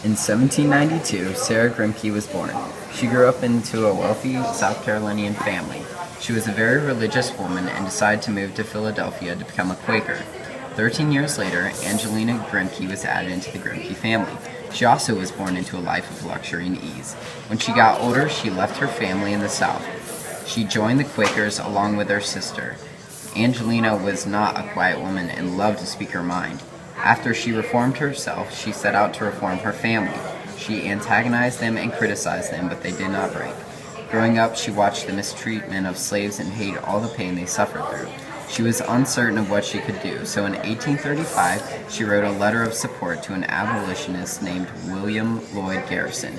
In 1792, Sarah Grimke was born. She grew up into a wealthy South Carolinian family. She was a very religious woman and decided to move to Philadelphia to become a Quaker. 13 years later, Angelina Grimke was added into the Grimke family. She also was born into a life of luxury and ease. When she got older, she left her family in the South. She joined the Quakers along with her sister. Angelina was not a quiet woman and loved to speak her mind. After she reformed herself, she set out to reform her family. She antagonized them and criticized them, but they did not break. Growing up, she watched the mistreatment of slaves and hated all the pain they suffered through. She was uncertain of what she could do, so in 1835, she wrote a letter of support to an abolitionist named William Lloyd Garrison.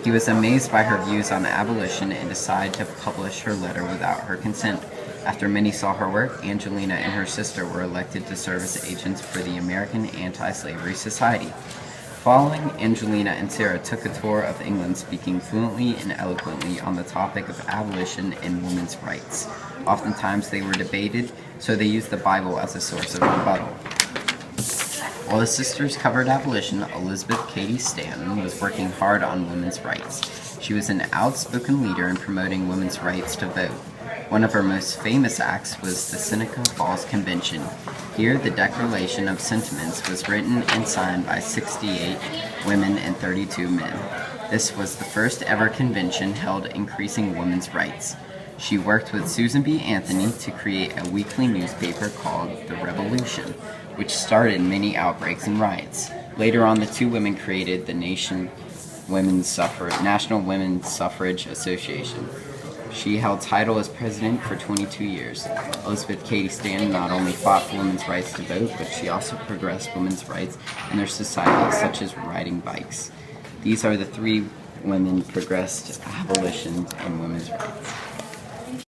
He was amazed by her views on abolition and decided to publish her letter without her consent. After many saw her work, Angelina and her sister were elected to serve as agents for the American Anti-Slavery Society. Following, Angelina and Sarah took a tour of England, speaking fluently and eloquently on the topic of abolition and women's rights. Oftentimes they were debated, so they used the Bible as a source of rebuttal. While the sisters covered abolition, Elizabeth Cady Stanton was working hard on women's rights. She was an outspoken leader in promoting women's rights to vote. One of her most famous acts was the Seneca Falls Convention. Here, the Declaration of Sentiments was written and signed by 68 women and 32 men. This was the first ever convention held increasing women's rights. She worked with Susan B. Anthony to create a weekly newspaper called The Revolution, which started many outbreaks and riots. Later on, the two women created the National Women's Suffrage Association. She held title as president for 22 years. Elizabeth Cady Stanton not only fought for women's rights to vote, but she also progressed women's rights in their society, such as riding bikes. These are the three women progressed abolition and women's rights.